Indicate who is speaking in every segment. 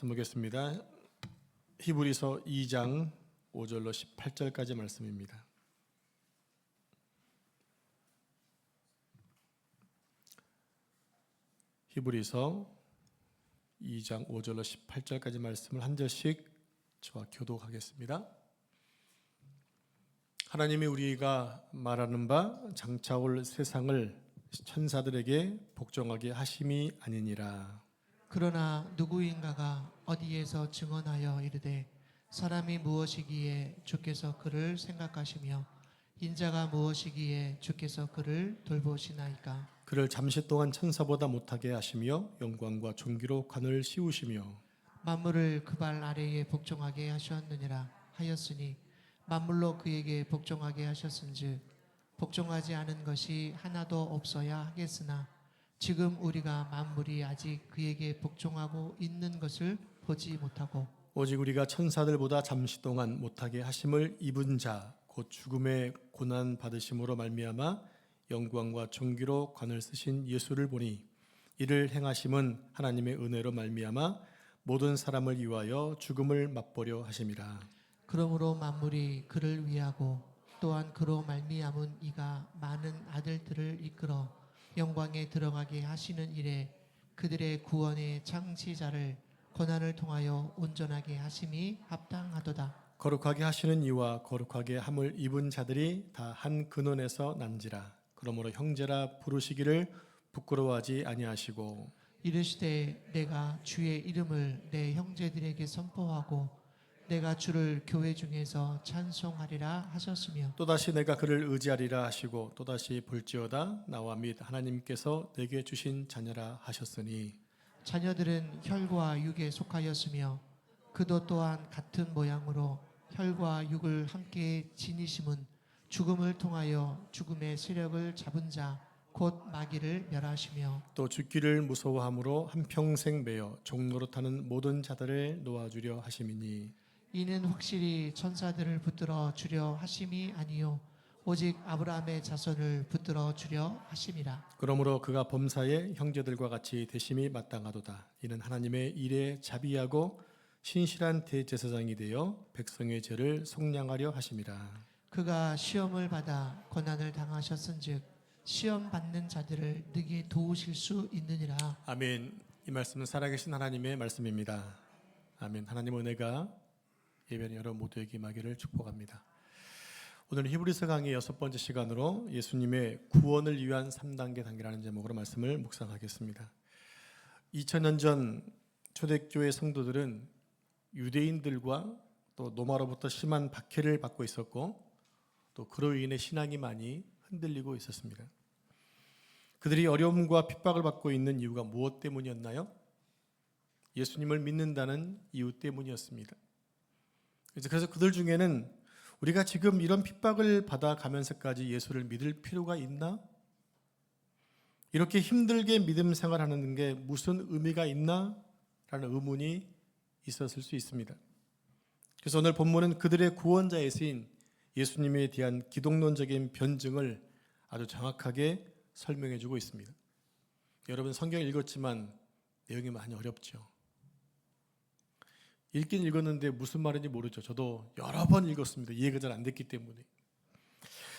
Speaker 1: 말씀 보겠습니다. 히브리서 2장 5절로 18절까지 말씀입니다. 히브리서 2장 5절로 18절까지 말씀을 한 절씩 저와 교독하겠습니다. 하나님이 우리가 말하는 바 장차 올 세상을 천사들에게 복종하게 하심이 아니니라.
Speaker 2: 그러나 누구인가가 어디에서 증언하여 이르되 사람이 무엇이기에 주께서 그를 생각하시며 인자가 무엇이기에 주께서 그를 돌보시나이까.
Speaker 1: 그를 잠시 동안 천사보다 못하게 하시며 영광과 존귀로 관을 씌우시며
Speaker 2: 만물을 그 발 아래에 복종하게 하셨느니라 하였으니 만물로 그에게 복종하게 하셨은즉 복종하지 않은 것이 하나도 없어야 하겠으나 지금 우리가 만물이 아직 그에게 복종하고 있는 것을 보지 못하고
Speaker 1: 오직 우리가 천사들보다 잠시 동안 못하게 하심을 입은 자 곧 죽음의 고난 받으심으로 말미암아 영광과 존귀로 관을 쓰신 예수를 보니 이를 행하심은 하나님의 은혜로 말미암아 모든 사람을 위하여 죽음을 맛보려 하심이라.
Speaker 2: 그러므로 만물이 그를 위하고 또한 그로 말미암은 이가 많은 아들들을 이끌어 영광에 들어가게 하시는 일에 그들의 구원의 창시자를 고난을 통하여 온전하게 하심이 합당하도다.
Speaker 1: 거룩하게 하시는 이와 거룩하게 함을 입은 자들이 다 한 근원에서 난지라. 그러므로 형제라 부르시기를 부끄러워하지 아니하시고
Speaker 2: 이르시되 내가 주의 이름을 내 형제들에게 선포하고 내가 주를 교회 중에서 찬송하리라 하셨으며
Speaker 1: 또다시 내가 그를 의지하리라 하시고 또다시 볼지어다 나와 및 하나님께서 내게 주신 자녀라 하셨으니
Speaker 2: 자녀들은 혈과 육에 속하였으며 그도 또한 같은 모양으로 혈과 육을 함께 지니심은 죽음을 통하여 죽음의 세력을 잡은 자 곧 마귀를 멸하시며
Speaker 1: 또 죽기를 무서워함으로 한평생 매여 종노릇하는 모든 자들을 놓아주려 하심이니
Speaker 2: 이는 확실히 천사들을 붙들어 주려 하심이 아니요 오직 아브라함의 자손을 붙들어 주려 하심이라.
Speaker 1: 그러므로 그가 범사의 형제들과 같이 되심이 마땅하도다. 이는 하나님의 일에 자비하고 신실한 대제사장이 되어 백성의 죄를 속량하려 하심이라.
Speaker 2: 그가 시험을 받아 고난을 당하셨은즉 시험 받는 자들을 능히 도우실 수 있느니라.
Speaker 1: 아멘. 이 말씀은 살아계신 하나님의 말씀입니다. 아멘. 하나님 은혜가 예배는 여러분 모두에게 임하기를 축복합니다. 오늘 히브리서 강의 6번째 시간으로 예수님의 구원을 위한 3단계 단계라는 제목으로 말씀을 묵상하겠습니다. 2000년 전 초대교회 성도들은 유대인들과 또 로마로부터 심한 박해를 받고 있었고 또 그로 인해 신앙이 많이 흔들리고 있었습니다. 그들이 어려움과 핍박을 받고 있는 이유가 무엇 때문이었나요? 예수님을 믿는다는 이유 때문이었습니다. 그래서 그들 중에는 우리가 지금 이런 핍박을 받아가면서까지 예수를 믿을 필요가 있나? 이렇게 힘들게 믿음 생활하는 게 무슨 의미가 있나? 라는 의문이 있었을 수 있습니다. 그래서 오늘 본문은 그들의 구원자이신 예수님에 대한 기독론적인 변증을 아주 정확하게 설명해 주고 있습니다. 여러분 성경 읽었지만 내용이 많이 어렵죠. 읽긴 읽었는데 무슨 말인지 모르죠. 저도 여러 번 읽었습니다. 이해가 잘 안 됐기 때문에.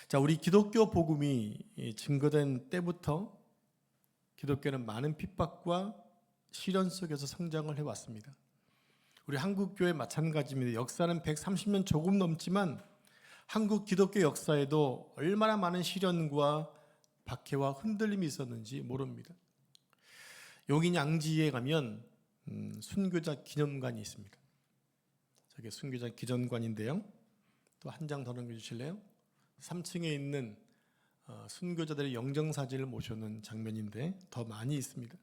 Speaker 1: 자, 우리 기독교 복음이 증거된 때부터 기독교는 많은 핍박과 시련 속에서 성장을 해왔습니다. 우리 한국교회 마찬가지입니다. 역사는 130년 조금 넘지만 한국 기독교 역사에도 얼마나 많은 시련과 박해와 흔들림이 있었는지 모릅니다. 용인 양지에 가면 순교자 기념관이 있습니다. 저게 순교자 기념관인데요. 또 한 장 더 넘겨주실래요? 3층에 있는 순교자들의 영정사진을 모셔놓은 장면인데 더 많이 있습니다.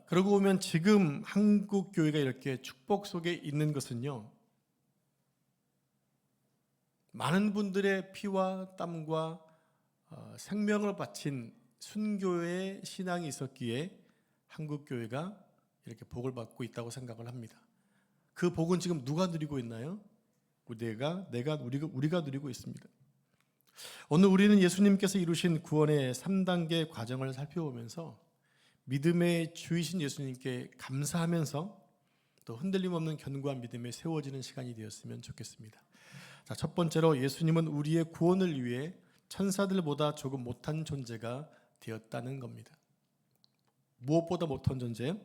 Speaker 1: 그러고 보면 지금 한국 교회가 이렇게 축복 속에 있는 것은요, 많은 분들의 피와 땀과 생명을 바친 순교의 신앙이 있었기에 한국 교회가 이렇게 복을 받고 있다고 생각을 합니다. 그 복은 지금 누가 누리고 있나요? 우리가 누리고 있습니다. 오늘 우리는 예수님께서 이루신 구원의 3단계 과정을 살펴보면서 믿음의 주이신 예수님께 감사하면서 또 흔들림 없는 견고한 믿음에 세워지는 시간이 되었으면 좋겠습니다. 자, 첫 번째로 예수님은 우리의 구원을 위해 천사들보다 조금 못한 존재가 되었다는 겁니다. 무엇보다 못한 존재요?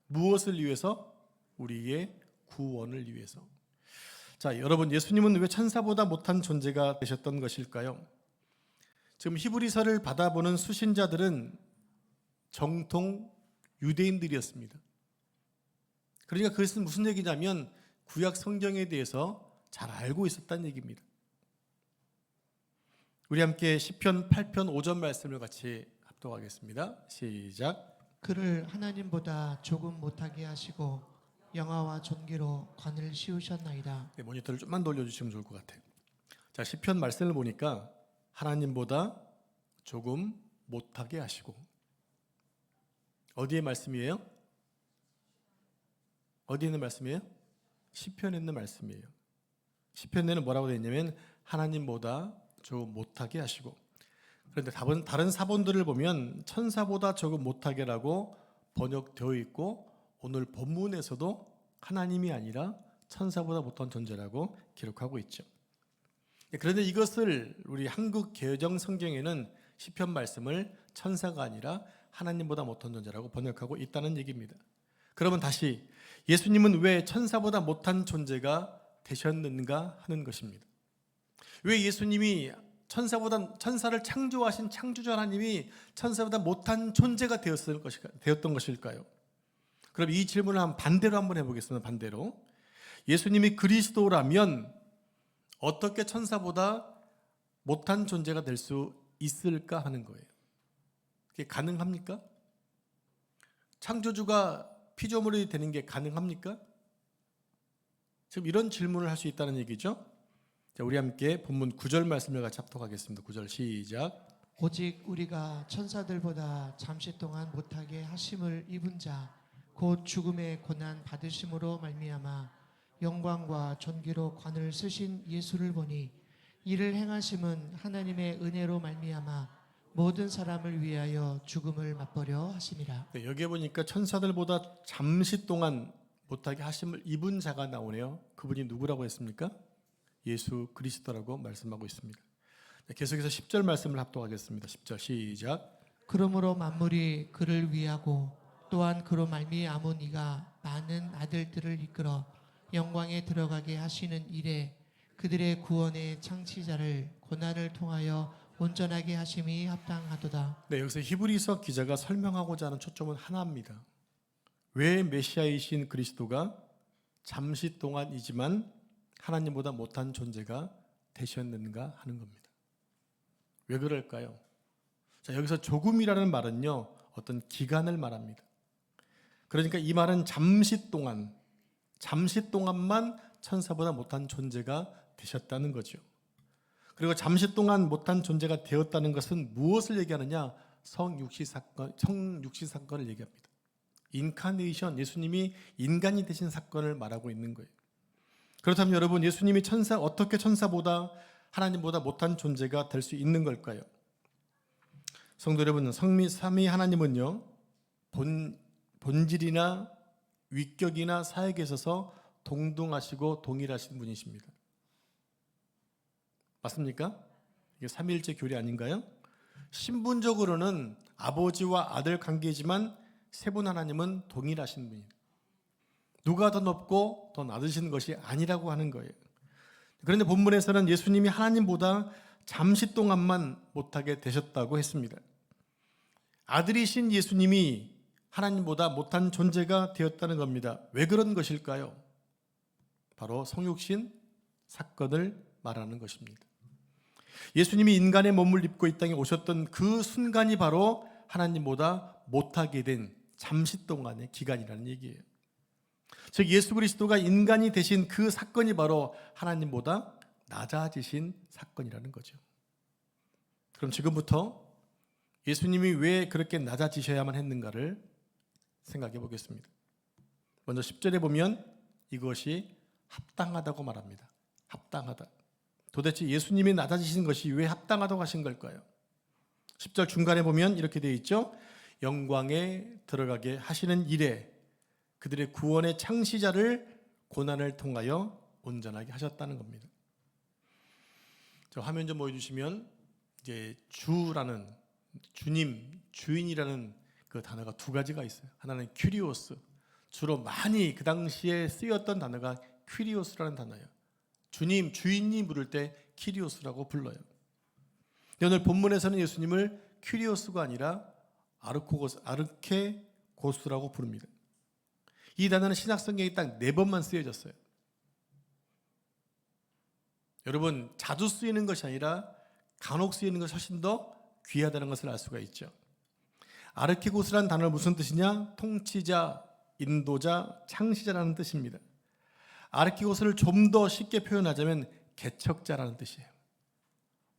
Speaker 1: 무엇을 위해서? 우리의 구원을 위해서. 자, 여러분, 예수님은 왜 천사보다 못한 존재가 되셨던 것일까요? 지금 히브리서를 받아보는 수신자들은 정통 유대인들이었습니다. 그러니까 그것은 무슨 얘기냐면 구약 성경에 대해서 잘 알고 있었다는 얘기입니다. 우리 함께 시편 8편 5절 말씀을 같이 합독하겠습니다. 시작.
Speaker 2: 그를 하나님보다 조금 못하게 하시고 영화와 존귀로 관을 씌우셨나이다.
Speaker 1: 네, 모니터를 좀만 돌려주시면 좋을 것 같아요. 자, 시편 말씀을 보니까 하나님보다 조금 못하게 하시고, 어디의 말씀이에요? 어디에 있는 말씀이에요? 시편에 있는 말씀이에요. 시편에는 뭐라고 되어 있냐면 하나님보다 조금 못하게 하시고, 그런데 다른 사본들을 보면 천사보다 조금 못하게라고 번역되어 있고, 오늘 본문에서도 하나님이 아니라 천사보다 못한 존재라고 기록하고 있죠. 그런데 이것을 우리 한국 개정 성경에는 시편 말씀을 천사가 아니라 하나님보다 못한 존재라고 번역하고 있다는 얘기입니다. 그러면 다시 예수님은 왜 천사보다 못한 존재가 되셨는가 하는 것입니다. 왜 예수님이 천사를 창조하신 창조주 하나님이 천사보다 못한 존재가 되었던 것일까요? 그럼 이 질문을 반대로 한번 해보겠습니다. 반대로 예수님이 그리스도라면 어떻게 천사보다 못한 존재가 될 수 있을까 하는 거예요. 그게 가능합니까? 창조주가 피조물이 되는 게 가능합니까? 지금 이런 질문을 할 수 있다는 얘기죠. 자, 우리 함께 본문 9절 말씀을 같이 합독하겠습니다. 9절 시작.
Speaker 2: 오직 우리가 천사들보다 잠시 동안 못하게 하심을 입은 자 곧 죽음의 고난 받으심으로 말미암아 영광과 존귀로 관을 쓰신 예수를 보니 이를 행하심은 하나님의 은혜로 말미암아 모든 사람을 위하여 죽음을 맛보려 하심이라.
Speaker 1: 네, 여기에 보니까 천사들보다 잠시 동안 못하게 하심을 입은 자가 나오네요. 그분이 누구라고 했습니까? 예수 그리스도라고 말씀하고 있습니다. 네, 계속해서 10절 말씀을 합독하겠습니다. 10절 시작.
Speaker 2: 그러므로 만물이 그를 위하고 또한 그로 말미암은 이가 많은 아들들을 이끌어 영광에 들어가게 하시는 일에 그들의 구원의 창시자를 고난을 통하여 온전하게 하심이 합당하도다.
Speaker 1: 네, 여기서 히브리서 기자가 설명하고자 하는 초점은 하나입니다. 왜 메시아이신 그리스도가 잠시 동안이지만 하나님보다 못한 존재가 되셨는가 하는 겁니다. 왜 그럴까요? 자, 여기서 조금이라는 말은요, 어떤 기간을 말합니다. 그러니까 이 말은 잠시 동안만 천사보다 못한 존재가 되셨다는 거죠. 그리고 잠시 동안 못한 존재가 되었다는 것은 무엇을 얘기하느냐? 성육시 사건을 얘기합니다. 인카네이션, 예수님이 인간이 되신 사건을 말하고 있는 거예요. 그렇다면 여러분, 예수님이 어떻게 천사보다 하나님보다 못한 존재가 될 수 있는 걸까요? 성도 여러분, 삼위 하나님은요, 본질이나 위격이나 사역에 있어서 동등하시고 동일하신 분이십니다. 맞습니까? 이게 삼위일체 교리 아닌가요? 신분적으로는 아버지와 아들 관계지만 세 분 하나님은 동일하신 분이에요. 누가 더 높고 더 낮으신 것이 아니라고 하는 거예요. 그런데 본문에서는 예수님이 하나님보다 잠시 동안만 못하게 되셨다고 했습니다. 아들이신 예수님이 하나님보다 못한 존재가 되었다는 겁니다. 왜 그런 것일까요? 바로 성육신 사건을 말하는 것입니다. 예수님이 인간의 몸을 입고 이 땅에 오셨던 그 순간이 바로 하나님보다 못하게 된 잠시 동안의 기간이라는 얘기예요. 즉 예수 그리스도가 인간이 되신 그 사건이 바로 하나님보다 낮아지신 사건이라는 거죠. 그럼 지금부터 예수님이 왜 그렇게 낮아지셔야만 했는가를 생각해 보겠습니다. 먼저 10절에 보면 이것이 합당하다고 말합니다. 합당하다. 도대체 예수님이 낮아지신 것이 왜 합당하다고 하신 걸까요? 10절 중간에 보면 이렇게 되어 있죠. 영광에 들어가게 하시는 일에 그들의 구원의 창시자를 고난을 통하여 온전하게 하셨다는 겁니다. 저 화면 좀 보여주시면 이제 주라는 주님, 주인이라는 그 단어가 두 가지가 있어요. 하나는 큐리오스, 주로 많이 그 당시에 쓰였던 단어가 큐리오스라는 단어예요. 주님, 주인이 부를 때 키리오스라고 불러요. 오늘 본문에서는 예수님을 큐리오스가 아니라 아르케고스라고 부릅니다. 이 단어는 신약성경에 딱 4번만 쓰여졌어요. 여러분, 자주 쓰이는 것이 아니라 간혹 쓰이는 것이 훨씬 더 귀하다는 것을 알 수가 있죠. 아르케고스라는 단어는 무슨 뜻이냐? 통치자, 인도자, 창시자라는 뜻입니다. 아르케고스를 좀 더 쉽게 표현하자면 개척자라는 뜻이에요.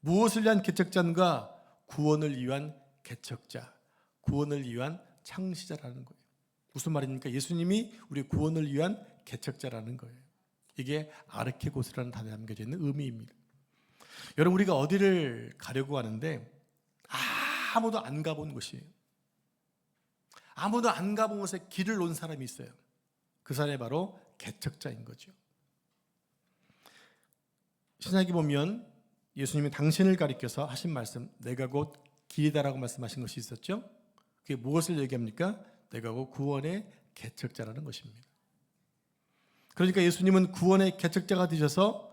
Speaker 1: 무엇을 위한 개척자인가? 구원을 위한 개척자, 구원을 위한 창시자라는 거예요. 무슨 말입니까? 예수님이 우리 구원을 위한 개척자라는 거예요. 이게 아르케고스라는 단어에 담겨져 있는 의미입니다. 여러분, 우리가 어디를 가려고 하는데 아무도 안 가본 곳이에요. 아무도 안 가본 곳에 길을 놓은 사람이 있어요. 그 사람이 바로 개척자인 거죠. 신약에 보면 예수님이 당신을 가리켜서 하신 말씀, 내가 곧 길이다라고 말씀하신 것이 있었죠. 그게 무엇을 얘기합니까? 내가 곧 구원의 개척자라는 것입니다. 그러니까 예수님은 구원의 개척자가 되셔서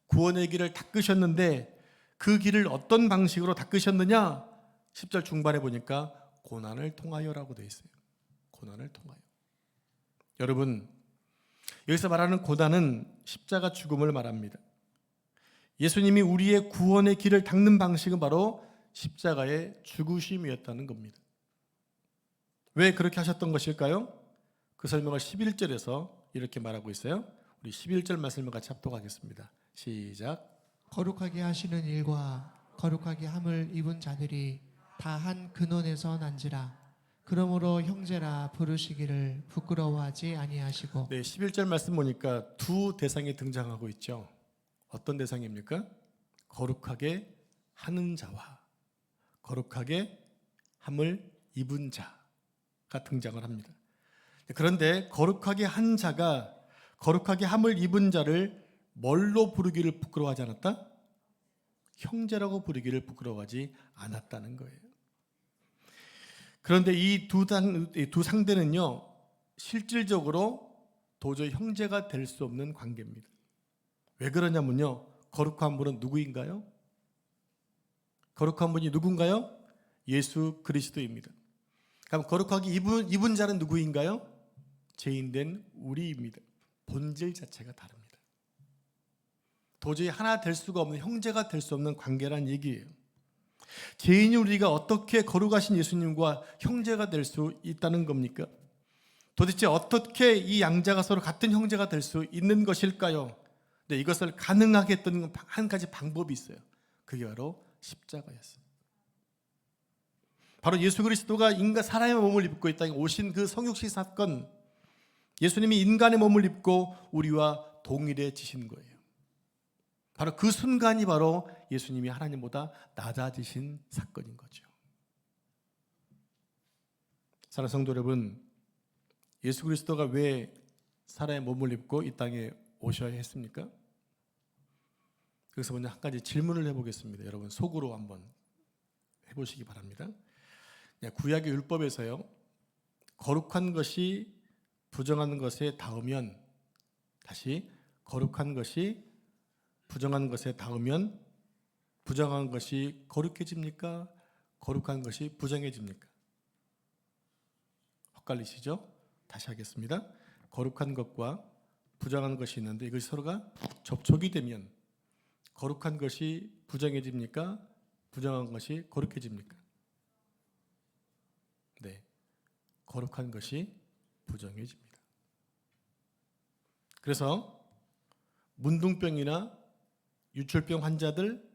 Speaker 1: 구원의 길을 닦으셨는데 그 길을 어떤 방식으로 닦으셨느냐? 10절 중반에 보니까 고난을 통하여라고 되어 있어요. 고난을 통하여. 여러분, 여기서 말하는 고난은 십자가 죽음을 말합니다. 예수님이 우리의 구원의 길을 닦는 방식은 바로 십자가의 죽으심이었다는 겁니다. 왜 그렇게 하셨던 것일까요? 그 설명을 11절에서 이렇게 말하고 있어요. 우리 11절 말씀을 같이 합독하겠습니다. 시작.
Speaker 2: 거룩하게 하시는 일과 거룩하게 함을 입은 자들이 다 한 근원에서 난지라. 그러므로 형제라 부르시기를 부끄러워하지 아니하시고.
Speaker 1: 네, 11절 말씀 보니까 두 대상이 등장하고 있죠. 어떤 대상입니까? 거룩하게 하는 자와 거룩하게 함을 입은 자가 등장을 합니다. 그런데 거룩하게 한 자가 거룩하게 함을 입은 자를 뭘로 부르기를 부끄러워하지 않았다? 형제라고 부르기를 부끄러워하지 않았다는 거예요. 그런데 이 두 상대는요, 실질적으로 도저히 형제가 될 수 없는 관계입니다. 왜 그러냐면요, 거룩한 분은 누구인가요? 거룩한 분이 누군가요? 예수 그리스도입니다. 그럼 거룩하게 입은 자는 누구인가요? 죄인된 우리입니다. 본질 자체가 다릅니다. 도저히 하나 될 수가 없는, 형제가 될 수 없는 관계란 얘기예요. 죄인이 우리가 어떻게 거룩하신 예수님과 형제가 될 수 있다는 겁니까? 도대체 어떻게 이 양자가 서로 같은 형제가 될 수 있는 것일까요? 네, 이것을 가능하게 했던 한 가지 방법이 있어요. 그게 바로 십자가였어요. 바로 예수 그리스도가 사람의 몸을 입고 이 땅에 오신 그 성육신 사건, 예수님이 인간의 몸을 입고 우리와 동일해지신 거예요. 바로 그 순간이 바로 예수님이 하나님보다 낮아지신 사건인 거죠. 사랑하는 성도 여러분, 예수 그리스도가 왜 사람의 몸을 입고 이 땅에 오셔야 했습니까? 여기서 먼저 한 가지 질문을 해보겠습니다. 여러분 속으로 한번 해보시기 바랍니다. 구약의 율법에서요, 거룩한 것이 부정한 것에 닿으면, 다시 거룩한 것이 부정한 것에 닿으면 부정한 것이 거룩해집니까? 거룩한 것이 부정해집니까? 헷갈리시죠? 다시 하겠습니다. 거룩한 것과 부정한 것이 있는데 이것이 서로가 접촉이 되면 거룩한 것이 부정해집니까? 부정한 것이 거룩해집니까? 네, 거룩한 것이 부정해집니다. 그래서 문둥병이나 유출병 환자들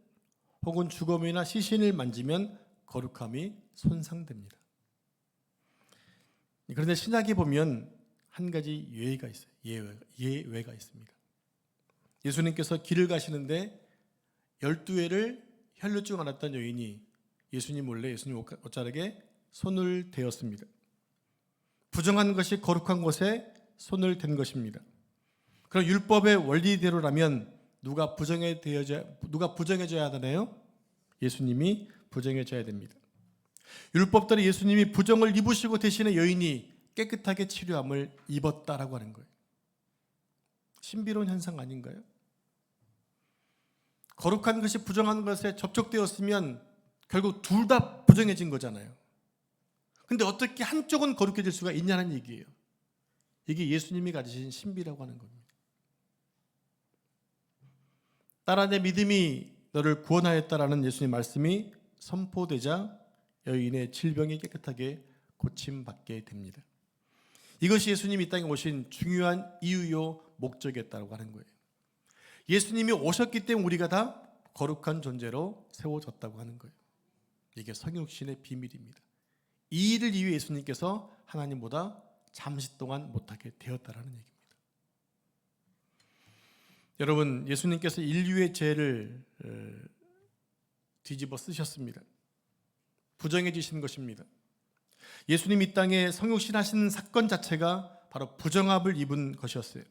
Speaker 1: 혹은 주검이나 시신을 만지면 거룩함이 손상됩니다. 그런데 신약에 보면 한 가지 예외가 있어요. 예외가 있습니다. 예수님께서 길을 가시는데 12회를 혈루증 앓았던 여인이 예수님 몰래 예수님 옷자락에 손을 대었습니다. 부정한 것이 거룩한 것에 손을 댄 것입니다. 그럼 율법의 원리대로라면 누가 부정해져야 하나요? 예수님이 부정해져야 됩니다. 율법대로 예수님이 부정을 입으시고 대신에 여인이 깨끗하게 치료함을 입었다라고 하는 거예요. 신비로운 현상 아닌가요? 거룩한 것이 부정한 것에 접촉되었으면 결국 둘 다 부정해진 거잖아요. 근데 어떻게 한쪽은 거룩해질 수가 있냐는 얘기예요. 이게 예수님이 가지신 신비라고 하는 겁니다. 딸아 내 믿음이 너를 구원하였다라는 예수님의 말씀이 선포되자 여인의 질병이 깨끗하게 고침받게 됩니다. 이것이 예수님이 이 땅에 오신 중요한 이유요 목적이었다고 하는 거예요. 예수님이 오셨기 때문에 우리가 다 거룩한 존재로 세워졌다고 하는 거예요. 이게 성육신의 비밀입니다. 이 일을 이유에 예수님께서 하나님보다 잠시 동안 못하게 되었다라는 얘기입니다. 여러분, 예수님께서 인류의 죄를 뒤집어 쓰셨습니다. 부정해지신 것입니다. 예수님 이 땅에 성육신 하신 사건 자체가 바로 부정함을 입은 것이었어요.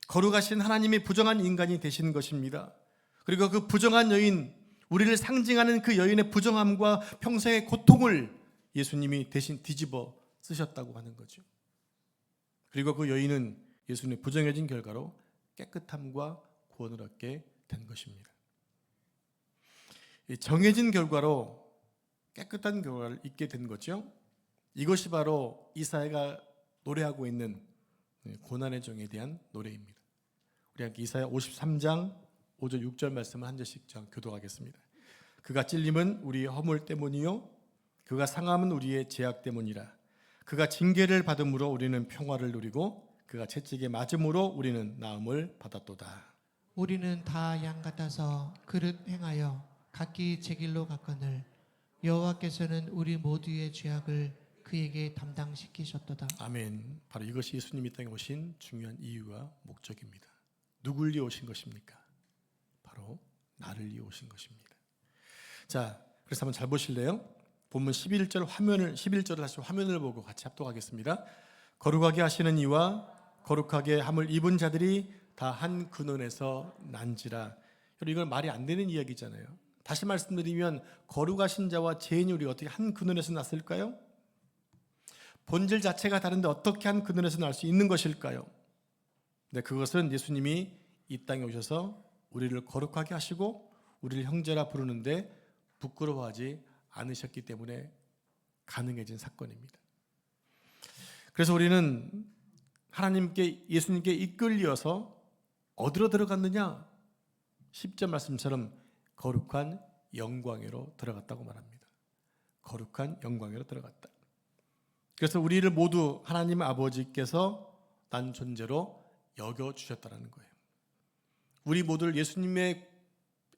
Speaker 1: 거룩하신 하나님이 부정한 인간이 되신 것입니다. 그리고 그 부정한 여인, 우리를 상징하는 그 여인의 부정함과 평생의 고통을 예수님이 대신 뒤집어 쓰셨다고 하는 거죠. 그리고 그 여인은 예수님의 부정해진 결과로 깨끗함과 구원을 얻게 된 것입니다. 정해진 결과로 깨끗한 결과를 얻게 된 거죠. 이것이 바로 이사야가 노래하고 있는 고난의 종에 대한 노래입니다. 우리 함께 이사야 53장 5절 6절 말씀을 한 절씩 교독하겠습니다. 그가 찔림은 우리의 허물 때문이요 그가 상함은 우리의 죄악 때문이라. 그가 징계를 받음으로 우리는 평화를 누리고 그가 채찍에 맞음으로 우리는 나음을 받았도다.
Speaker 2: 우리는 다 양 같아서 그릇 행하여 각기 제 길로 갔거늘 여호와께서는 우리 모두의 죄악을 그에게 담당시키셨도다.
Speaker 1: 아멘. 바로 이것이 예수님이 이 땅에 오신 중요한 이유와 목적입니다. 누굴 위해 오신 것입니까? 바로 나를 위해 오신 것입니다. 자, 그래서 한번 잘 보실래요? 본문 11절을 다시 화면을 보고 같이 합독하겠습니다. 거룩하게 하시는 이와 거룩하게 함을 입은 자들이 다 한 근원에서 난지라. 여러분, 이건 말이 안 되는 이야기잖아요. 다시 말씀드리면 거룩하신 자와 죄인이 우리가 어떻게 한 근원에서 났을까요? 본질 자체가 다른데 어떻게 한 근원에서 날 수 있는 것일까요? 네, 그것은 예수님이 이 땅에 오셔서 우리를 거룩하게 하시고 우리를 형제라 부르는데 부끄러워하지 않으셨기 때문에 가능해진 사건입니다. 그래서 우리는 예수님께 이끌려서 어디로 들어갔느냐? 10절 말씀처럼 거룩한 영광으로 들어갔다고 말합니다. 거룩한 영광으로 들어갔다. 그래서 우리를 모두 하나님 아버지께서 난 존재로 여겨주셨다는 거예요. 우리 모두를 예수님의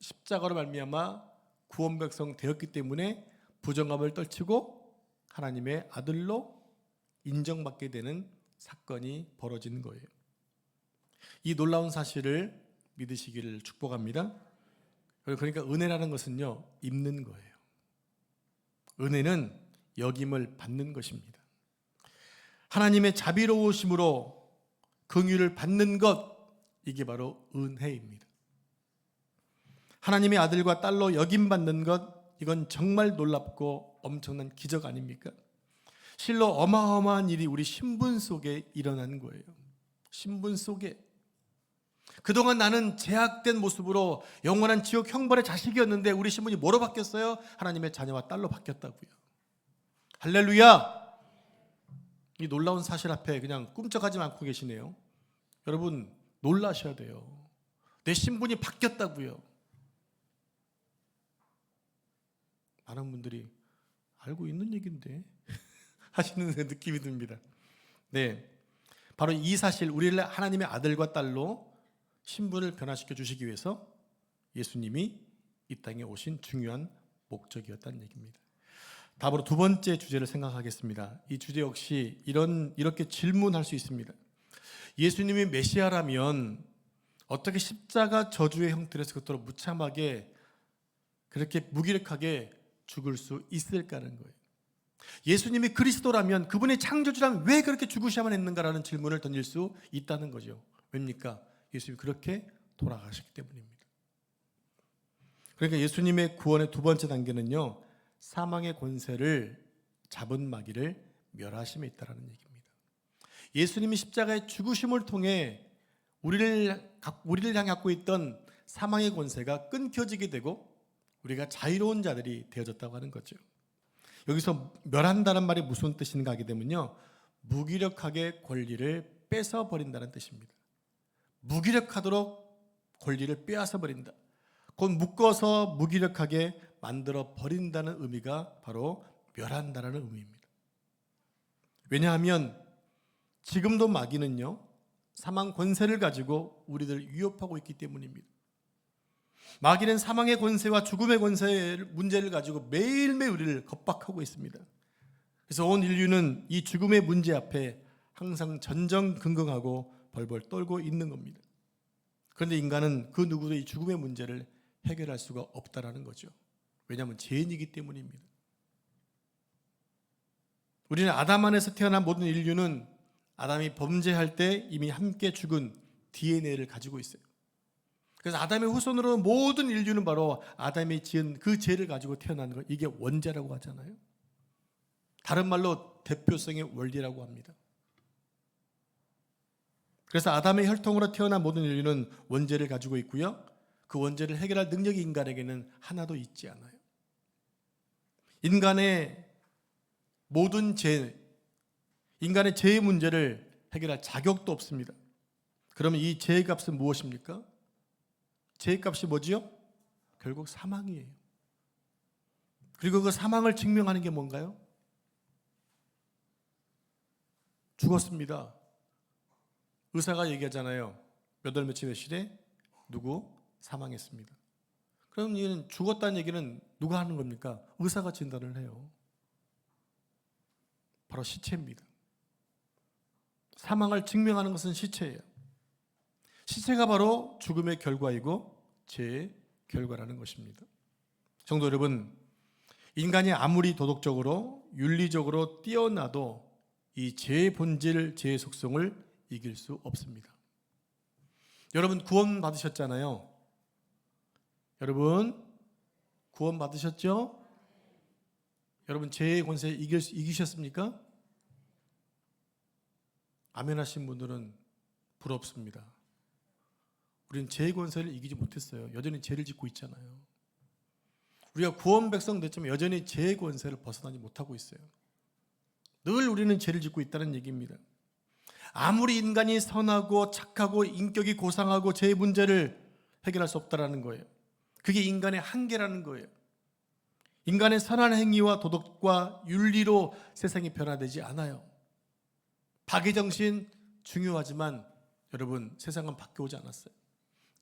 Speaker 1: 십자가로 말미암아 구원 백성 되었기 때문에 부정함을 떨치고 하나님의 아들로 인정받게 되는 사건이 벌어지는 거예요. 이 놀라운 사실을 믿으시기를 축복합니다. 그러니까 은혜라는 것은요, 입는 거예요. 은혜는 여김을 받는 것입니다. 하나님의 자비로우심으로 긍휼을 받는 것, 이게 바로 은혜입니다. 하나님의 아들과 딸로 여김받는 것, 이건 정말 놀랍고 엄청난 기적 아닙니까? 실로 어마어마한 일이 우리 신분 속에 일어난 거예요. 신분 속에. 그동안 나는 제약된 모습으로 영원한 지옥 형벌의 자식이었는데 우리 신분이 뭐로 바뀌었어요? 하나님의 자녀와 딸로 바뀌었다고요. 할렐루야! 이 놀라운 사실 앞에 그냥 꿈쩍하지 않고 계시네요. 여러분, 놀라셔야 돼요. 내 신분이 바뀌었다고요. 많은 분들이 알고 있는 얘기인데 하시는 느낌이 듭니다. 네, 바로 이 사실, 우리를 하나님의 아들과 딸로 신분을 변화시켜 주시기 위해서 예수님이 이 땅에 오신 중요한 목적이었다는 얘기입니다. 다음으로 두 번째 주제를 생각하겠습니다. 이 주제 역시 이렇게 질문할 수 있습니다. 예수님이 메시아라면 어떻게 십자가 저주의 형태로서 그토록 무참하게 그렇게 무기력하게 죽을 수 있을까 하는 거예요. 예수님이 그리스도라면, 그분의 창조주라면 왜 그렇게 죽으셔야만 했는가라는 질문을 던질 수 있다는 거죠. 왜입니까? 예수님이 그렇게 돌아가셨기 때문입니다. 그러니까 예수님의 구원의 두 번째 단계는요, 사망의 권세를 잡은 마귀를 멸하심에 있다는 얘기입니다. 예수님이 십자가의 죽으심을 통해 우리를 향해 갖고 있던 사망의 권세가 끊겨지게 되고 우리가 자유로운 자들이 되어졌다고 하는 거죠. 여기서 멸한다는 말이 무슨 뜻인가 하게 되면요, 무기력하게 권리를 뺏어 버린다는 뜻입니다. 무기력하도록 권리를 빼앗아 버린다. 곧 묶어서 무기력하게 만들어 버린다는 의미가 바로 멸한다는 의미입니다. 왜냐하면 지금도 마귀는요, 사망 권세를 가지고 우리들을 위협하고 있기 때문입니다. 마귀는 사망의 권세와 죽음의 권세의 문제를 가지고 매일매일 우리를 겁박하고 있습니다. 그래서 온 인류는 이 죽음의 문제 앞에 항상 전전긍긍하고 벌벌 떨고 있는 겁니다. 그런데 인간은 그 누구도 이 죽음의 문제를 해결할 수가 없다라는 거죠. 왜냐하면 죄인이기 때문입니다. 우리는 아담 안에서 태어난 모든 인류는 아담이 범죄할 때 이미 함께 죽은 DNA를 가지고 있어요. 그래서 아담의 후손으로 모든 인류는 바로 아담이 지은 그 죄를 가지고 태어나는 것, 이게 원죄라고 하잖아요. 다른 말로 대표성의 원리라고 합니다. 그래서 아담의 혈통으로 태어난 모든 인류는 원죄를 가지고 있고요, 그 원죄를 해결할 능력이 인간에게는 하나도 있지 않아요. 인간의 모든 죄, 인간의 죄의 문제를 해결할 자격도 없습니다. 그러면 이 죄의 값은 무엇입니까? 죄의 값이 뭐지요? 결국 사망이에요. 그리고 그 사망을 증명하는 게 뭔가요? 죽었습니다. 의사가 얘기하잖아요. 몇 월 며칠 며칠에 누구 사망했습니다. 그럼 이는 죽었다는 얘기는 누가 하는 겁니까? 의사가 진단을 해요. 바로 시체입니다. 사망을 증명하는 것은 시체예요. 시체가 바로 죽음의 결과이고 죄의 결과라는 것입니다. 성도 여러분, 인간이 아무리 도덕적으로 윤리적으로 뛰어나도 이 죄의 본질, 죄의 속성을 이길 수 없습니다. 여러분 구원 받으셨잖아요. 여러분 구원 받으셨죠? 여러분 죄의 권세 이기셨습니까? 아멘 하신 분들은 부럽습니다. 우리는 죄의 권세를 이기지 못했어요. 여전히 죄를 짓고 있잖아요. 우리가 구원 백성 됐지만 여전히 죄의 권세를 벗어나지 못하고 있어요. 늘 우리는 죄를 짓고 있다는 얘기입니다. 아무리 인간이 선하고 착하고 인격이 고상하고 죄의 문제를 해결할 수 없다라는 거예요. 그게 인간의 한계라는 거예요. 인간의 선한 행위와 도덕과 윤리로 세상이 변화되지 않아요. 박애정신 중요하지만 여러분 세상은 바뀌어오지 않았어요.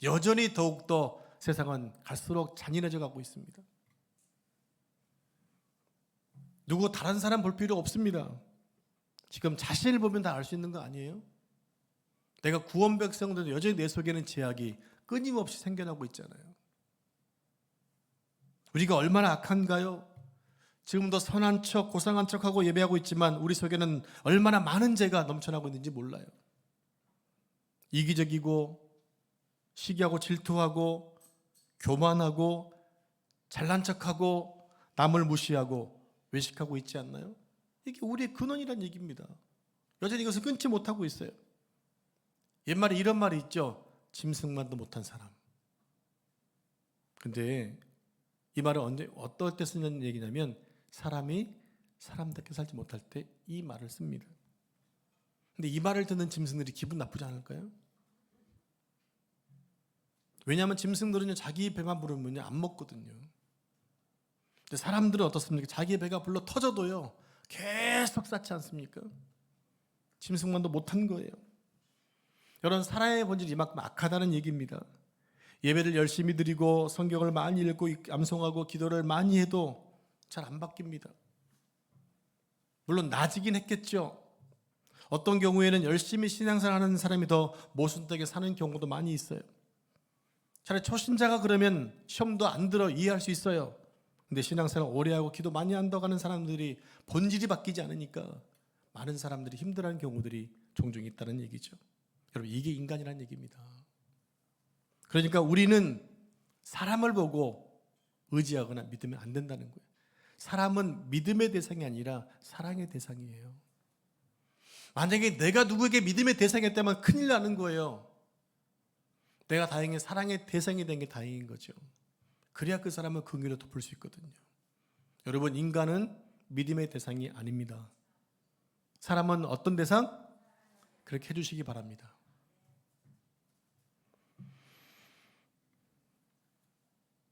Speaker 1: 여전히 더욱더 세상은 갈수록 잔인해져 가고 있습니다. 누구 다른 사람 볼 필요 없습니다. 지금 자신을 보면 다 알 수 있는 거 아니에요? 내가 구원 백성들도 여전히 내 속에는 죄악이 끊임없이 생겨나고 있잖아요. 우리가 얼마나 악한가요? 지금도 선한 척, 고상한 척하고 예배하고 있지만 우리 속에는 얼마나 많은 죄가 넘쳐나고 있는지 몰라요. 이기적이고 시기하고 질투하고 교만하고 잘난 척하고 남을 무시하고 외식하고 있지 않나요? 이게 우리의 근원이란 얘기입니다. 여전히 이것을 끊지 못하고 있어요. 옛말에 이런 말이 있죠. 짐승만도 못한 사람. 근데 이 말은 어떨 때 쓰는 얘기냐면 사람이 사람답게 살지 못할 때 이 말을 씁니다. 근데 이 말을 듣는 짐승들이 기분 나쁘지 않을까요? 왜냐하면 짐승들은 자기 배만 부르면 안 먹거든요. 근데 사람들은 어떻습니까? 자기 배가 불러 터져도요 계속 쌓지 않습니까? 짐승만도 못한 거예요. 여러분 사람의 본질이 이만큼 악하다는 얘기입니다. 예배를 열심히 드리고 성경을 많이 읽고 암송하고 기도를 많이 해도 잘 안 바뀝니다. 물론 나아지긴 했겠죠. 어떤 경우에는 열심히 신앙생활하는 사람이 더 모순되게 사는 경우도 많이 있어요. 차라리 초신자가 그러면 시험도 안 들어 이해할 수 있어요. 근데 신앙생활 오래 하고 기도 많이 한다고 하는 사람들이 본질이 바뀌지 않으니까 많은 사람들이 힘들어하는 경우들이 종종 있다는 얘기죠. 여러분, 이게 인간이라는 얘기입니다. 그러니까 우리는 사람을 보고 의지하거나 믿으면 안 된다는 거예요. 사람은 믿음의 대상이 아니라 사랑의 대상이에요. 만약에 내가 누구에게 믿음의 대상이었다면 큰일 나는 거예요. 내가 다행히 사랑의 대상이 된 게 다행인 거죠. 그래야 그 사람을 긍휼로 덮을 수 있거든요. 여러분, 인간은 믿음의 대상이 아닙니다. 사람은 어떤 대상? 그렇게 해주시기 바랍니다.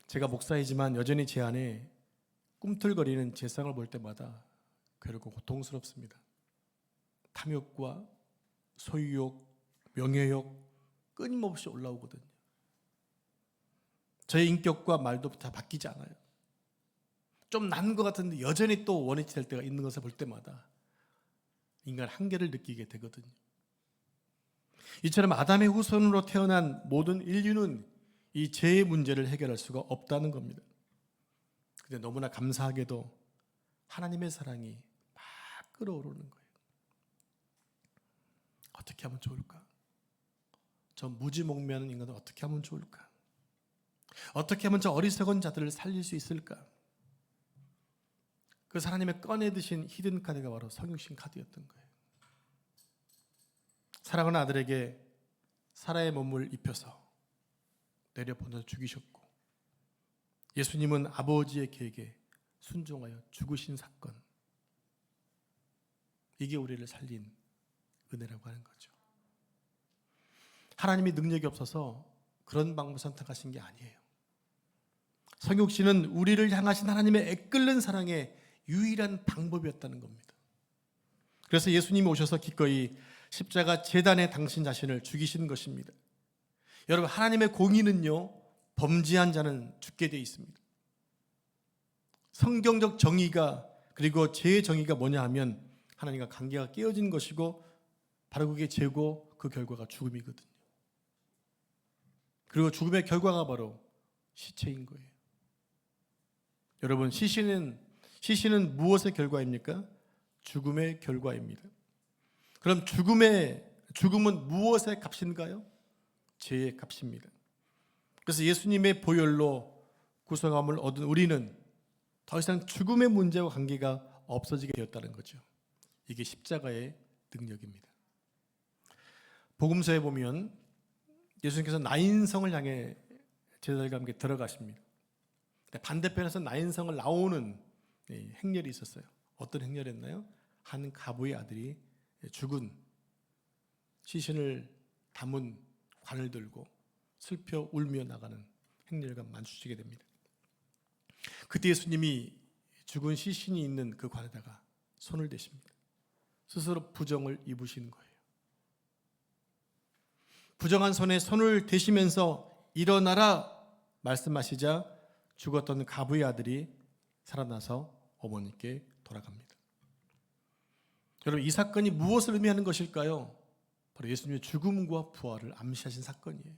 Speaker 1: 제가 목사이지만 여전히 제 안에 꿈틀거리는 세상을 볼 때마다 괴롭고 고통스럽습니다. 탐욕과 소유욕, 명예욕 끊임없이 올라오거든요. 저의 인격과 말도 다 바뀌지 않아요. 좀 난 것 같은데 여전히 또 원위치 될 때가 있는 것을 볼 때마다 인간 한계를 느끼게 되거든요. 이처럼 아담의 후손으로 태어난 모든 인류는 이 죄의 문제를 해결할 수가 없다는 겁니다. 근데 너무나 감사하게도 하나님의 사랑이 막 끌어오르는 거예요. 어떻게 하면 좋을까? 저 무지몽매하는 인간을 어떻게 하면 좋을까? 어떻게 하면 저 어리석은 자들을 살릴 수 있을까? 그 하나님의 꺼내 드신 히든 카드가 바로 성육신 카드였던 거예요. 사랑하는 아들에게 사라의 몸을 입혀서 내려보내서 죽이셨고, 예수님은 아버지의 계획에 순종하여 죽으신 사건, 이게 우리를 살린 은혜라고 하는 거죠. 하나님이 능력이 없어서 그런 방법을 선택하신 게 아니에요. 성육신은 우리를 향하신 하나님의 애끓는 사랑의 유일한 방법이었다는 겁니다. 그래서 예수님이 오셔서 기꺼이 십자가 제단에 당신 자신을 죽이신 것입니다. 여러분, 하나님의 공의는요, 범죄한 자는 죽게 되어 있습니다. 성경적 정의가, 그리고 죄의 정의가 뭐냐 하면 하나님과 관계가 깨어진 것이고, 바로 그게 죄고 그 결과가 죽음이거든요. 그리고 죽음의 결과가 바로 시체인 거예요. 여러분, 시신은 무엇의 결과입니까? 죽음의 결과입니다. 그럼 죽음은 무엇의 값인가요? 죄의 값입니다. 그래서 예수님의 보혈로 구속함을 얻은 우리는 더 이상 죽음의 문제와 관계가 없어지게 되었다는 거죠. 이게 십자가의 능력입니다. 복음서에 보면 예수님께서 나인성을 향해 제자들과 함께 들어가십니다. 반대편에서 나인성을 나오는 행렬이 있었어요. 어떤 행렬이었나요? 한 가부의 아들이 죽은 시신을 담은 관을 들고 슬퍼 울며 나가는 행렬과 마주치게 됩니다. 그때 예수님이 죽은 시신이 있는 그 관에다가 손을 대십니다. 스스로 부정을 입으시는 거예요. 부정한 손에 손을 대시면서 일어나라 말씀하시자 죽었던 가부의 아들이 살아나서 어머니께 돌아갑니다. 여러분, 이 사건이 무엇을 의미하는 것일까요? 바로 예수님의 죽음과 부활을 암시하신 사건이에요.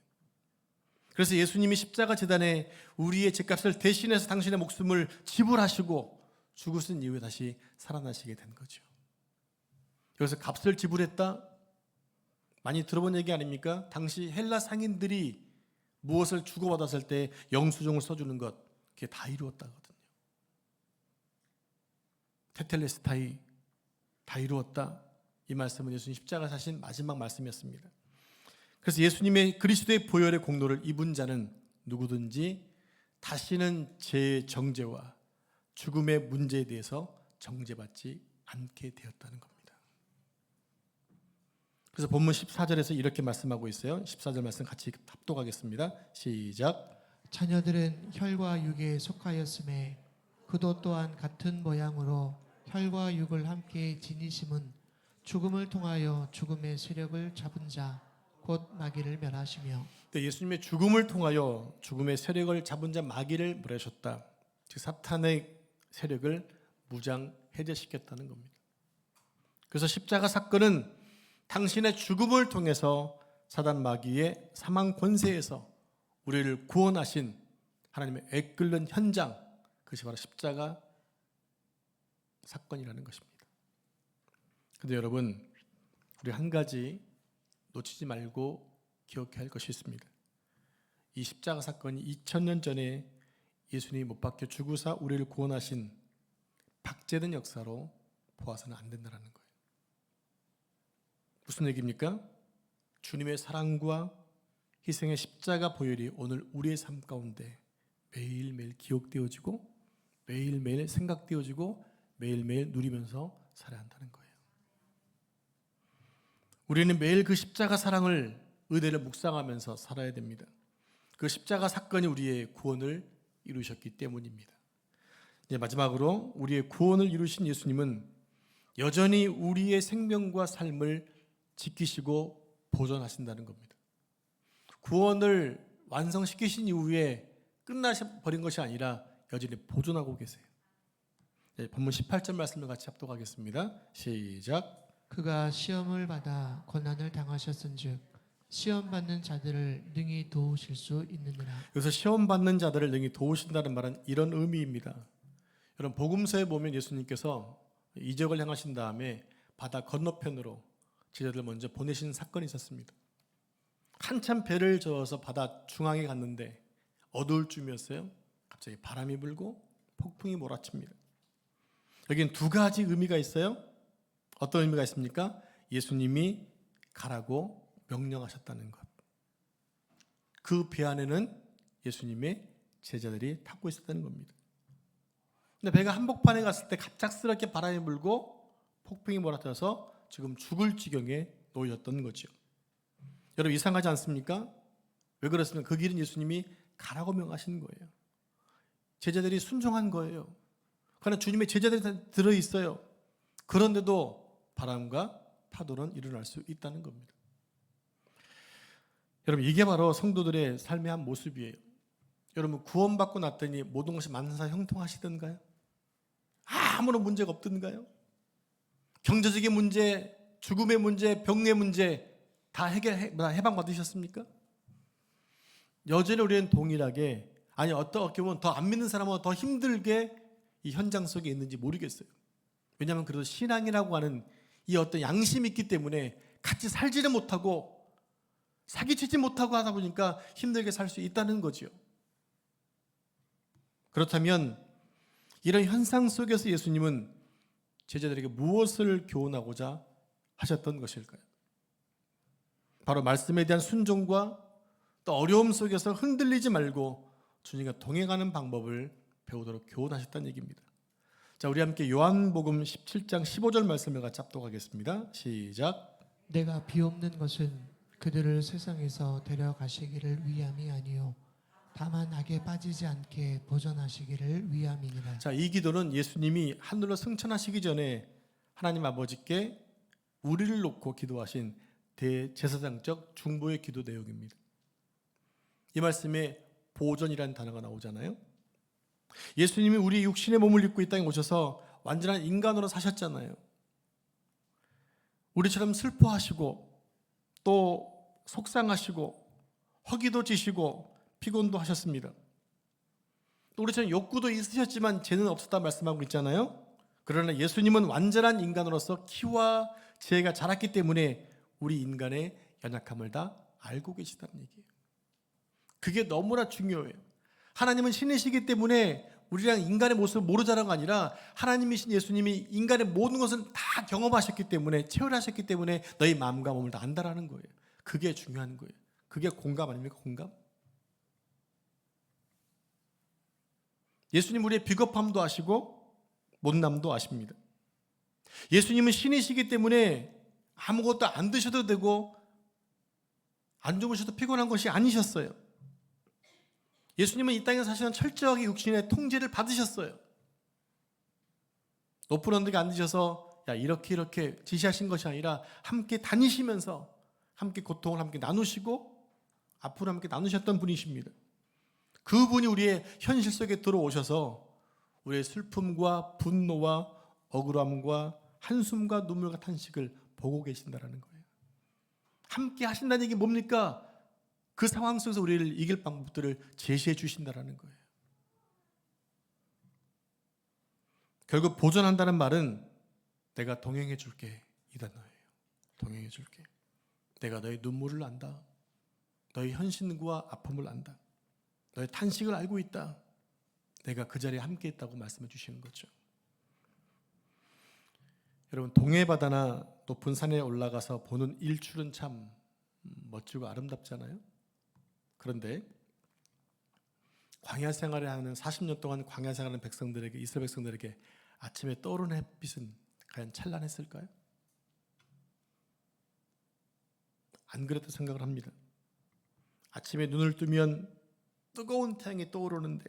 Speaker 1: 그래서 예수님이 십자가 제단에 우리의 죄값을 대신해서 당신의 목숨을 지불하시고 죽으신 이후에 다시 살아나시게 된 거죠. 여기서 값을 지불했다? 많이 들어본 얘기 아닙니까? 당시 헬라 상인들이 무엇을 주고받았을 때 영수증을 써주는 것, 그게 다 이루었다거든요. 테텔레스타이, 다 이루었다. 이 말씀은 예수님 십자가 사신 마지막 말씀이었습니다. 그래서 예수님의 그리스도의 보혈의 공로를 입은 자는 누구든지 다시는 제 정죄와 죽음의 문제에 대해서 정죄받지 않게 되었다는 겁니다. 그래서 본문 14절에서 이렇게 말씀하고 있어요. 14절 말씀 같이 합독하겠습니다. 시작.
Speaker 2: 자녀들은 혈과 육에 속하였음에 그도 또한 같은 모양으로 혈과 육을 함께 지니심은 죽음을 통하여 죽음의 세력을 잡은 자 곧 마귀를 멸하시며.
Speaker 1: 예수님의 죽음을 통하여 죽음의 세력을 잡은 자 마귀를 멸하셨다. 즉 사탄의 세력을 무장 해제시켰다는 겁니다. 그래서 십자가 사건은 당신의 죽음을 통해서 사단 마귀의 사망 권세에서 우리를 구원하신 하나님의 애끓는 현장, 그것이 바로 십자가 사건이라는 것입니다. 그런데 여러분, 우리 한 가지 놓치지 말고 기억해야 할 것이 있습니다. 이 십자가 사건이 2000년 전에 예수님이 못 박혀 죽으사 우리를 구원하신 박제된 역사로 보아서는 안 된다는 거예요. 무슨 얘기입니까? 주님의 사랑과 희생의 십자가 보혈이 오늘 우리의 삶 가운데 매일매일 기억되어지고 매일매일 생각되어지고 매일매일 누리면서 살아야 한다는 거예요. 우리는 매일 그 십자가 사랑을, 은혜를 묵상하면서 살아야 됩니다. 그 십자가 사건이 우리의 구원을 이루셨기 때문입니다. 이제 마지막으로 우리의 구원을 이루신 예수님은 여전히 우리의 생명과 삶을 지키시고 보존하신다는 겁니다. 구원을 완성시키신 이후에 끝나버린 것이 아니라 여전히 보존하고 계세요. 본문 18절 말씀을 같이 합독하겠습니다. 시작.
Speaker 2: 그가 시험을 받아 고난을 당하셨은즉 시험 받는 자들을 능히 도우실 수 있느니라.
Speaker 1: 여기서 시험 받는 자들을 능히 도우신다는 말은 이런 의미입니다. 여러분, 복음서에 보면 예수님께서 이적을 향하신 다음에 바다 건너편으로 제자들 먼저 보내신 사건이 있었습니다. 한참 배를 저어서 바다 중앙에 갔는데 어두울 쯤이었어요. 갑자기 바람이 불고 폭풍이 몰아칩니다. 여기는 두 가지 의미가 있어요. 어떤 의미가 있습니까? 예수님이 가라고 명령하셨다는 것. 그 배 안에는 예수님의 제자들이 타고 있었다는 겁니다. 근데 배가 한복판에 갔을 때 갑작스럽게 바람이 불고 폭풍이 몰아쳐서 지금 죽을 지경에 놓였던 거죠. 여러분, 이상하지 않습니까? 왜 그렇습니까? 그 길은 예수님이 가라고 명하신 거예요. 제자들이 순종한 거예요. 그러나 주님의 제자들이 들어있어요. 그런데도 바람과 파도는 일어날 수 있다는 겁니다. 여러분, 이게 바로 성도들의 삶의 한 모습이에요. 여러분, 구원받고 났더니 모든 것이 만사 형통하시던가요? 아무런 문제가 없던가요? 경제적인 문제, 죽음의 문제, 병의 문제 다 해방받으셨습니까? 여전히 우리는 동일하게, 아니 어떻게 보면 더 안 믿는 사람은 더 힘들게 이 현장 속에 있는지 모르겠어요. 왜냐하면 그래도 신앙이라고 하는 이 어떤 양심이 있기 때문에 같이 살지를 못하고 사기치지 못하고 하다 보니까 힘들게 살 수 있다는 거죠. 그렇다면 이런 현상 속에서 예수님은 제자들에게 무엇을 교훈하고자 하셨던 것일까요? 바로 말씀에 대한 순종과 또 어려움 속에서 흔들리지 말고 주님과 동행하는 방법을 배우도록 교훈하셨다는 얘기입니다. 자, 우리 함께 요한복음 17장 15절 말씀을 같이 합독하겠습니다. 시작.
Speaker 2: 내가 비옵는 것은 그들을 세상에서 데려가시기를 위함이 아니요 다만 악에 빠지지 않게 보존하시기를 위함이니라.
Speaker 1: 자, 이 기도는 예수님이 하늘로 승천하시기 전에 하나님 아버지께 우리를 놓고 기도하신 대제사장적 중보의 기도 내용입니다. 이 말씀에 보존이라는 단어가 나오잖아요. 예수님이 우리 육신의 몸을 입고 이 땅에 오셔서 완전한 인간으로 사셨잖아요. 우리처럼 슬퍼하시고 또 속상하시고 허기도 지시고 피곤도 하셨습니다. 또 우리처럼 욕구도 있으셨지만 죄는 없었다 말씀하고 있잖아요. 그러나 예수님은 완전한 인간으로서 키와 지혜가 자랐기 때문에 우리 인간의 연약함을 다 알고 계시다는 얘기예요. 그게 너무나 중요해요. 하나님은 신이시기 때문에 우리랑 인간의 모습을 모르자라가 아니라 하나님이신 예수님이 인간의 모든 것을 다 경험하셨기 때문에 체험하셨기 때문에 너희 마음과 몸을 다 안다라는 거예요. 그게 중요한 거예요. 그게 공감 아닙니까? 공감? 예수님 우리의 비겁함도 아시고 못남도 아십니다. 예수님은 신이시기 때문에 아무것도 안 드셔도 되고 안 주무셔도 피곤한 것이 아니셨어요. 예수님은 이 땅에 사시는 철저하게 육신의 통제를 받으셨어요. 높은 언덕에 앉으셔서 야 이렇게 지시하신 것이 아니라 함께 다니시면서 함께 고통을 함께 나누시고 아픔을 함께 나누셨던 분이십니다. 그분이 우리의 현실 속에 들어오셔서 우리의 슬픔과 분노와 억울함과 한숨과 눈물과 탄식을 보고 계신다는 거예요. 함께 하신다는 얘기 뭡니까? 그 상황 속에서 우리를 이길 방법들을 제시해 주신다는 거예요. 결국 보존한다는 말은 내가 동행해 줄게 이 단어예요. 동행해 줄게. 내가 너의 눈물을 안다. 너의 현신과 아픔을 안다. 너의 탄식을 알고 있다. 내가 그 자리에 함께 있다고 말씀해 주시는 거죠. 여러분, 동해바다나 높은 산에 올라가서 보는 일출은 참 멋지고 아름답잖아요. 그런데 광야 생활을 하는 40년 동안 광야 생활하는 백성들에게, 이스라엘 백성들에게 아침에 떠오르는 햇빛은 과연 찬란했을까요? 안 그랬다 생각을 합니다. 아침에 눈을 뜨면 뜨거운 태양이 떠오르는데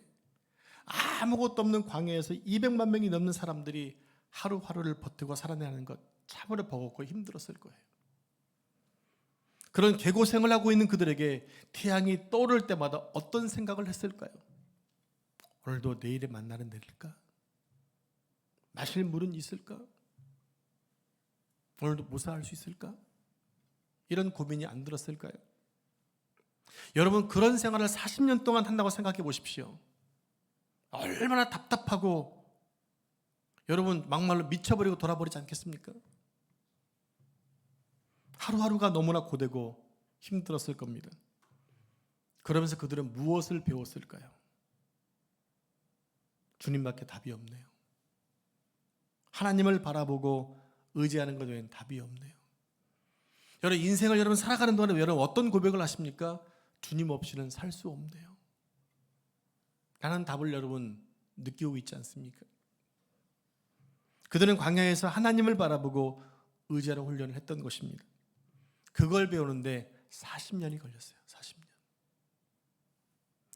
Speaker 1: 아무것도 없는 광야에서 200만 명이 넘는 사람들이 하루하루를 버티고 살아내는 것 참으로 버겁고 힘들었을 거예요. 그런 개고생을 하고 있는 그들에게 태양이 떠오를 때마다 어떤 생각을 했을까요? 오늘도 내일의 만나는 내릴까? 마실 물은 있을까? 오늘도 무사할 수 있을까? 이런 고민이 안 들었을까요? 여러분, 그런 생활을 40년 동안 한다고 생각해 보십시오. 얼마나 답답하고 여러분 막말로 미쳐버리고 돌아버리지 않겠습니까? 하루하루가 너무나 고되고 힘들었을 겁니다. 그러면서 그들은 무엇을 배웠을까요? 주님밖에 답이 없네요. 하나님을 바라보고 의지하는 것 외엔 답이 없네요. 여러분, 인생을 여러분 살아가는 동안에 여러분 어떤 고백을 하십니까? 주님 없이는 살 수 없네요. 라는 답을 여러분 느끼고 있지 않습니까? 그들은 광야에서 하나님을 바라보고 의지하는 훈련을 했던 것입니다. 그걸 배우는데 40년이 걸렸어요. 40년.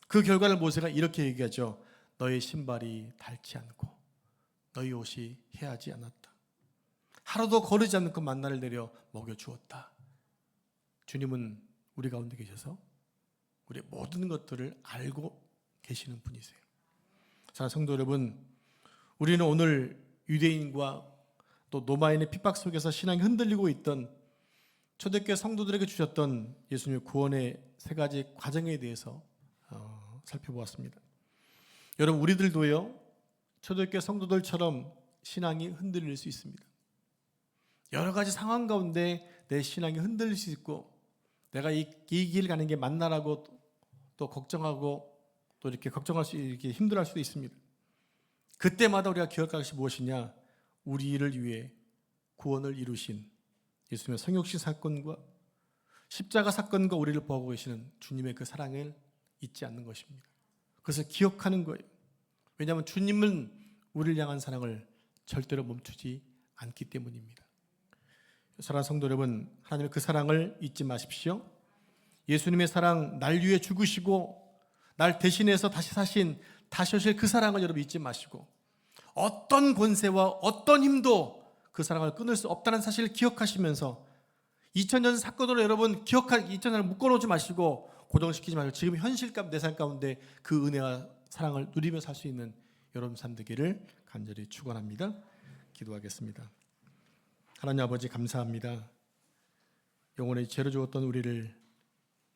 Speaker 1: 그 결과를 모세가 이렇게 얘기하죠. 너의 신발이 닳지 않고 너희 옷이 해하지 않았다. 하루도 거르지 않고 만나를 내려 먹여주었다. 주님은 우리 가운데 계셔서 우리의 모든 것들을 알고 계시는 분이세요. 자, 성도 여러분, 우리는 오늘 유대인과 또 로마인의 핍박 속에서 신앙이 흔들리고 있던 초대교회 성도들에게 주셨던 예수님의 구원의 세 가지 과정에 대해서 살펴보았습니다. 여러분, 우리들도요 초대교회 성도들처럼 신앙이 흔들릴 수 있습니다. 여러 가지 상황 가운데 내 신앙이 흔들릴 수 있고 내가 이 길 가는 게 맞나라고 또 걱정하고 또 이렇게 걱정할 수 이렇게 힘들어할 수도 있습니다. 그때마다 우리가 기억할 것이 무엇이냐? 우리를 위해 구원을 이루신 예수님의 성육신 사건과 십자가 사건과 우리를 보호하고 계시는 주님의 그 사랑을 잊지 않는 것입니다. 그래서 기억하는 거예요. 왜냐하면 주님은 우리를 향한 사랑을 절대로 멈추지 않기 때문입니다. 사랑하는 성도 여러분, 하나님의 그 사랑을 잊지 마십시오. 예수님의 사랑, 날 위해 죽으시고 날 대신해서 다시 사신, 다시 오실 그 사랑을 여러분 잊지 마시고 어떤 권세와 어떤 힘도 그 사랑을 끊을 수 없다는 사실을 기억하시면서 2000년 사건으로 여러분 2000년을 묶어놓지 마시고 고정시키지 마시고 지금 현실감 내 삶 가운데 그 은혜와 사랑을 누리며 살 수 있는 여러분 삶 되기를 간절히 축원합니다. 기도하겠습니다. 하나님 아버지, 감사합니다. 영혼의 죄로 죽었던 우리를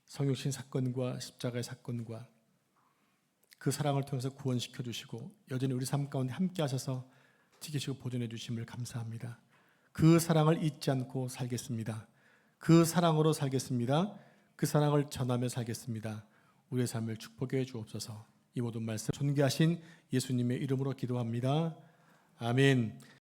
Speaker 1: 성육신 사건과 십자가의 사건과 그 사랑을 통해서 구원시켜 주시고 여전히 우리 삶 가운데 함께 하셔서 지키시고 보존해 주심을 감사합니다. 그 사랑을 잊지 않고 살겠습니다. 그 사랑으로 살겠습니다. 그 사랑을 전하며 살겠습니다. 우리의 삶을 축복해 주옵소서. 이 모든 말씀 존귀하신 예수님의 이름으로 기도합니다. 아멘.